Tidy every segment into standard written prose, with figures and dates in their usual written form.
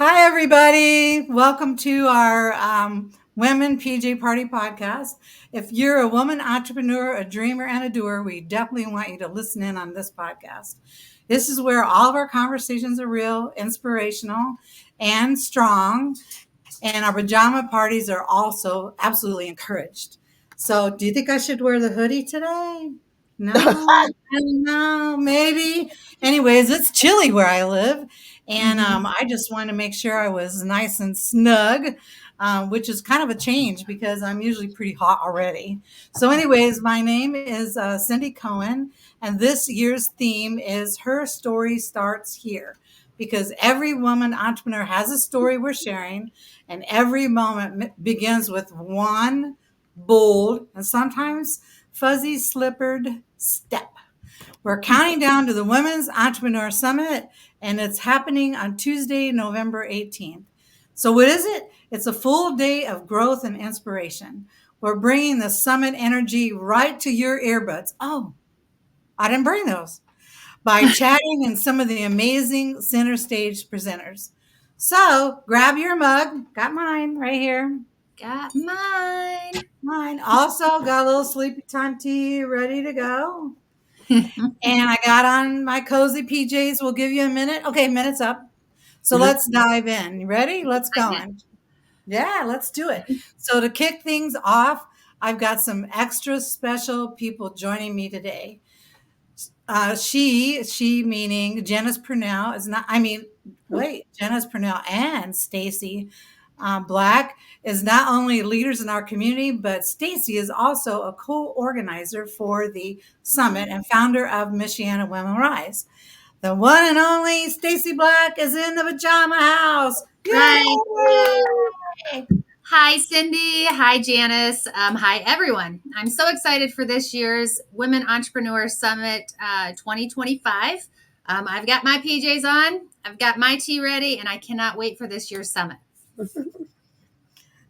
Hi, everybody. Welcome to our Women PJ Party podcast. If you're a woman entrepreneur, a dreamer, and a doer, we definitely want you to listen in on this podcast. This is where all of our conversations are real, inspirational, and strong. And our pajama parties are also absolutely encouraged. So, do you think I should wear the hoodie today? No, I don't know, maybe. Anyways, it's chilly where I live. And I just wanted to make sure I was nice and snug, which is kind of a change because I'm usually pretty hot already. So, anyways, my name is Cindy Cohen, and this year's theme is Her Story Starts Here. Because every woman entrepreneur has a story we're sharing, and every moment begins with one bold and sometimes fuzzy slippered step. We're counting down to the Women's Entrepreneur Summit, and it's happening on Tuesday, November 18th. So, what is it? It's a full day of growth and inspiration. We're bringing the summit energy right to your earbuds. Oh, I didn't bring those. By chatting and some of the amazing center stage presenters. So, grab your mug. Got mine right here. Got mine. Mine. Also, got a little sleepy time tea ready to go. And I got on my cozy PJs. We'll give you a minute. Okay, minute's up. So let's dive in. You ready? Let's go. Yeah, let's do it. So to kick things off, I've got some extra special people joining me today. She meaning Janice Purnell is not, Janice Purnell and Stacey Black is not only leaders in our community, but Stacey is also a co-organizer for the summit and founder of MichianaWomenRise. The one and only Stacey Black is in the pajama house. Yay! Hi, Cindy. Hi, Janice. Hi, everyone. I'm so excited for this year's Women Entrepreneur Summit 2025. I've got my PJs on. I've got my tea ready, and I cannot wait for this year's summit.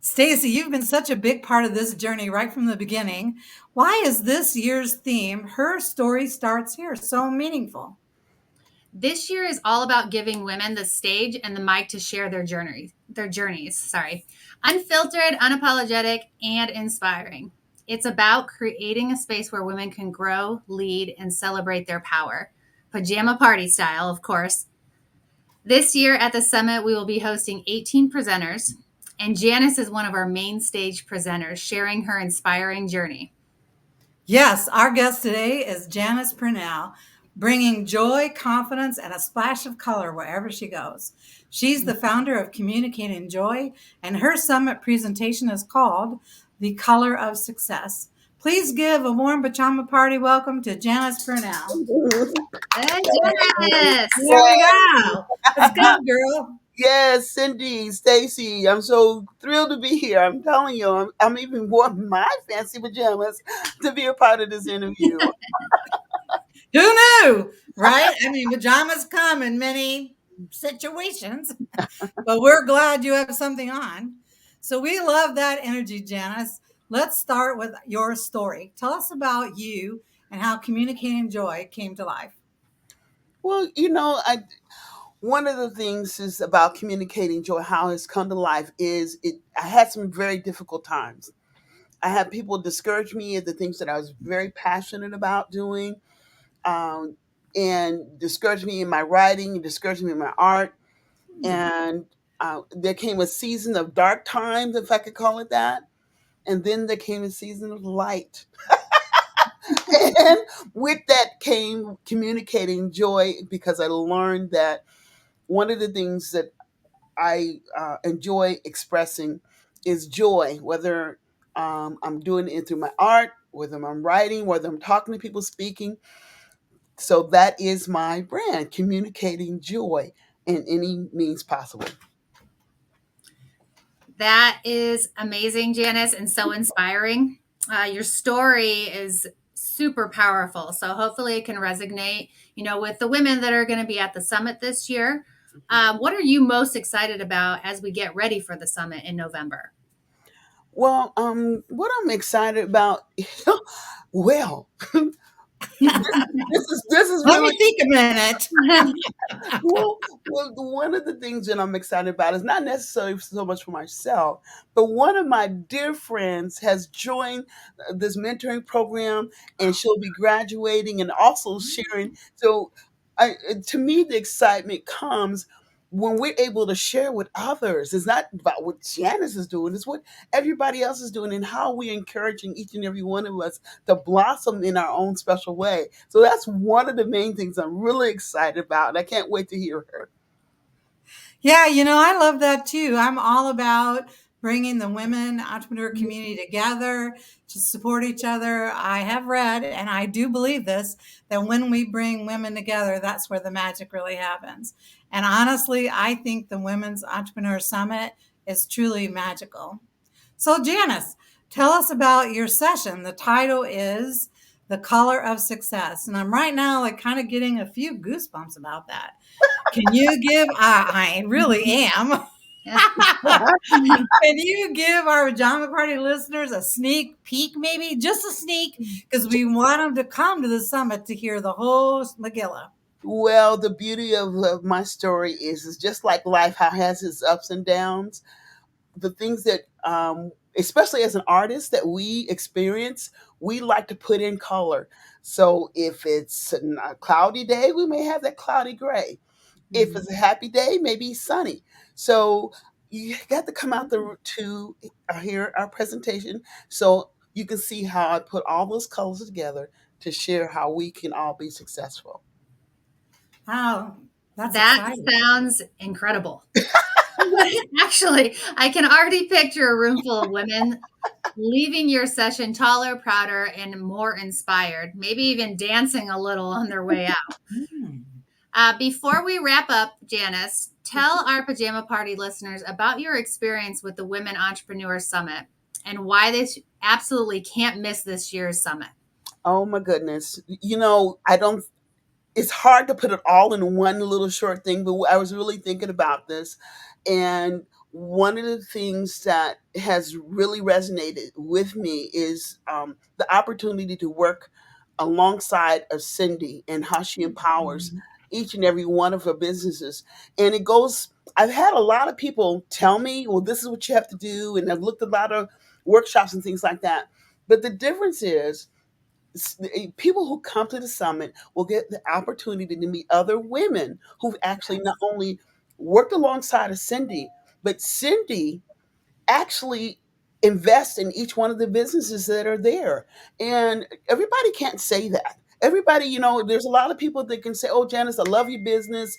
Stacey, you've been such a big part of this journey right from the beginning. Why is this year's theme, Her Story Starts Here, so meaningful? This year is all about giving women the stage and the mic to share their journeys. Unfiltered, unapologetic, and inspiring. It's about creating a space where women can grow, lead, and celebrate their power. Pajama party style, of course. This year at the summit, we will be hosting 18 presenters, and Janice is one of our main stage presenters, sharing her inspiring journey. Yes, our guest today is Janice Purnell, bringing joy, confidence, and a splash of color wherever she goes. She's the founder of Communicating Joy, and her summit presentation is called The Color of Success. Please give a warm pajama party welcome to Janice Purnell. Hey, Janice! Here we go. Let's go, girl. Yes, Cindy, Stacey, I'm so thrilled to be here. I'm telling you, I'm even wearing my fancy pajamas to be a part of this interview. Who knew, right? I mean, pajamas come in many situations, but we're glad you have something on. So we love that energy, Janice. Let's start with your story. Tell us about you and how Communicating Joy came to life. Well, one of the things is about communicating joy, how it's come to life is I had some very difficult times. I had people discourage me at the things that I was very passionate about doing, and discourage me in my writing, discourage me in my art. And there came a season of dark times, if I could call it that. And then there came a season of light. And with that came communicating joy, because I learned that one of the things that I enjoy expressing is joy, whether I'm doing it through my art, whether I'm writing, whether I'm talking to people, speaking. So that is my brand, communicating joy in any means possible. That is amazing, Janice, and so inspiring. Your story is super powerful. So hopefully it can resonate, with the women that are going to be at the summit this year. What are you most excited about as we get ready for the summit in November? Well, what I'm excited about, well, This is Let really me think a minute. well, one of the things that I'm excited about is not necessarily so much for myself, but one of my dear friends has joined this mentoring program, and she'll be graduating and also sharing. So, to me, the excitement comes when we're able to share with others. It's not about what Janice is doing; it's what everybody else is doing, and how we're encouraging each and every one of us to blossom in our own special way. So that's one of the main things I'm really excited about, and I can't wait to hear her. Yeah, I love that too. I'm all about bringing the women entrepreneur community together to support each other. I have read, and I do believe this, that when we bring women together, that's where the magic really happens. And honestly, I think the Women's Entrepreneur Summit is truly magical. So, Janice, tell us about your session. The title is The Color of Success. And I'm right now like kind of getting a few goosebumps about that. Can you give, I really am. Can you give our pajama party listeners a sneak peek, maybe just a sneak, because we want them to come to the summit to hear the whole Megillah. Well, the beauty of my story is just like life, how it has its ups and downs. The things that, especially as an artist, that we experience, we like to put in color. So if it's a cloudy day, we may have that cloudy gray. If it's a happy day, maybe sunny. So you got to come out to hear our presentation, so you can see how I put all those colors together to share how we can all be successful. Wow, that's That exciting. sounds incredible. Actually, I can already picture a room full of women leaving your session taller, prouder, and more inspired, maybe even dancing a little on their way out. Before we wrap up, Janice, tell our pajama party listeners about your experience with the Women Entrepreneur Summit and why they absolutely can't miss this year's summit. Oh my goodness. I don't, it's hard to put it all in one little short thing, but I was really thinking about this. And one of the things that has really resonated with me is the opportunity to work alongside of Cindy and how she empowers each and every one of her businesses. And it goes, I've had a lot of people tell me, well, this is what you have to do. And I've looked at a lot of workshops and things like that. But the difference is, people who come to the summit will get the opportunity to meet other women who've actually not only worked alongside of Cindy, but Cindy actually invest in each one of the businesses that are there. And everybody can't say that. Everybody, there's a lot of people that can say, oh, Janice, I love your business.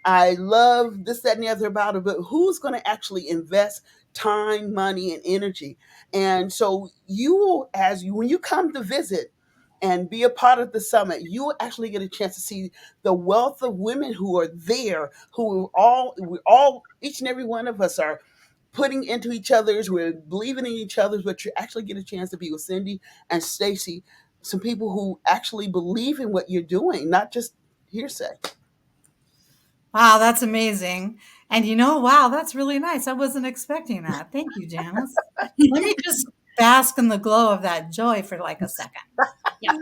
I love this, that, and the other about it. But who's going to actually invest time, money, and energy? And so you will, when you come to visit and be a part of the summit, you will actually get a chance to see the wealth of women who are there, each and every one of us are putting into each other's, we're believing in each other's, but you actually get a chance to be with Cindy and Stacey, some people who actually believe in what you're doing, not just hearsay. Wow, that's amazing. And wow, that's really nice. I wasn't expecting that. Thank you, Janice. Let me just bask in the glow of that joy for like a second. Yeah.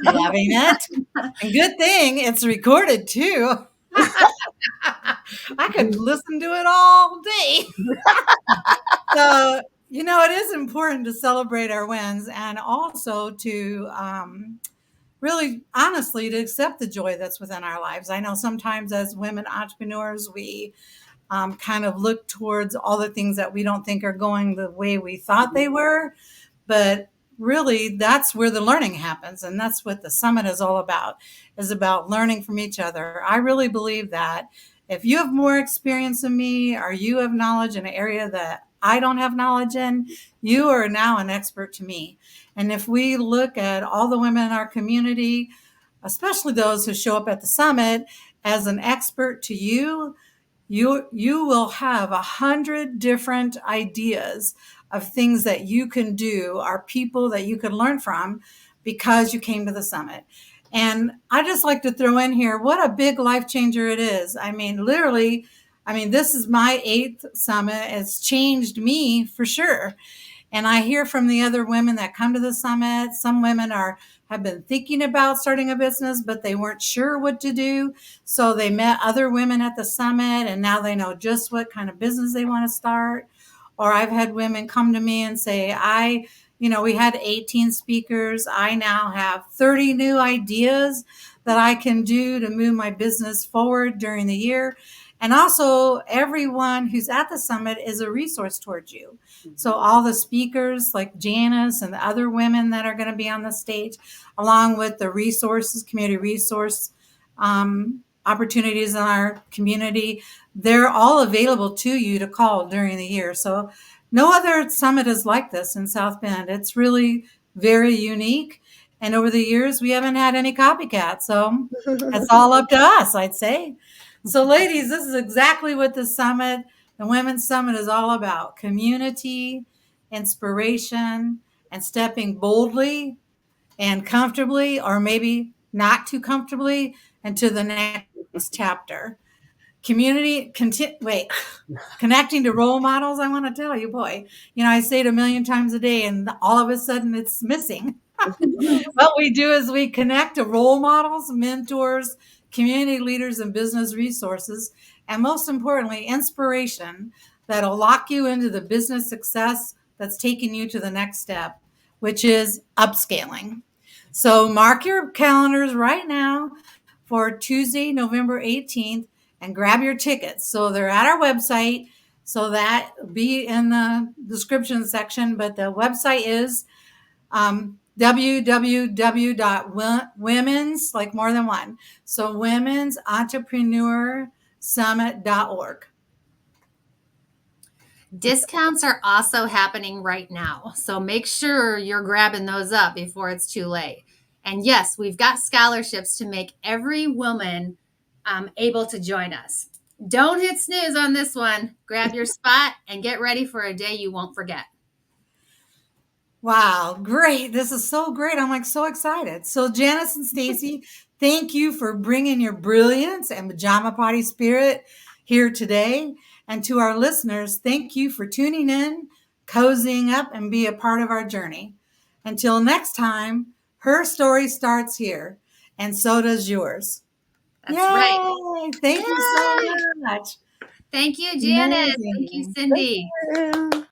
Loving it. And good thing it's recorded too. I could listen to it all day. So, it is important to celebrate our wins and also to really honestly to accept the joy that's within our lives. I know sometimes as women entrepreneurs, we kind of look towards all the things that we don't think are going the way we thought they were. But really, that's where the learning happens. And that's what the summit is all about, is about learning from each other. I really believe that if you have more experience than me, or you have knowledge in an area that I don't have knowledge in, you are now an expert to me. And if we look at all the women in our community, especially those who show up at the summit, as an expert to you, you will have 100 different ideas of things that you can do, or people that you can learn from because you came to the summit. And I just like to throw in here, what a big life changer it is. I mean, literally, this is my 8th summit. It's changed me for sure. And I hear from the other women that come to the summit. Some women have been thinking about starting a business, but they weren't sure what to do. So they met other women at the summit, and now they know just what kind of business they want to start. Or I've had women come to me and say, we had 18 speakers. I now have 30 new ideas that I can do to move my business forward during the year. And also, everyone who's at the summit is a resource towards you. So all the speakers like Janice and the other women that are going to be on the stage, along with the resources, community resource opportunities in our community, they're all available to you to call during the year. So no other summit is like this in South Bend. It's really very unique. And over the years, we haven't had any copycats. So it's all up to us, I'd say. So ladies, this is exactly what the Women's Summit is all about: community, inspiration, and stepping boldly and comfortably, or maybe not too comfortably, into the next chapter. Connecting to role models. I want to tell you, boy, I say it a million times a day, and all of a sudden it's missing. What we do is we connect to role models, mentors, community leaders, and business resources, and most importantly, inspiration that'll lock you into the business success that's taking you to the next step, which is upscaling. So mark your calendars right now for Tuesday, November 18th, and grab your tickets. So they're at our website, so that be in the description section, but the website is www.women's, like more than one, so women'sentrepreneur.summit.org. Discounts are also happening right now, so make sure you're grabbing those up before it's too late. And yes, we've got scholarships to make every woman able to join us. Don't hit snooze on this one. Grab your spot and get ready for a day you won't forget. Wow, great. This is so great. I'm like so excited. So Janice and Stacey, thank you for bringing your brilliance and pajama party spirit here today. And to our listeners, thank you for tuning in, cozying up, and be a part of our journey. Until next time, her story starts here, and so does yours. That's right. Thank you so much. Thank you, Janice. Amazing. Thank you, Cindy. Thank you.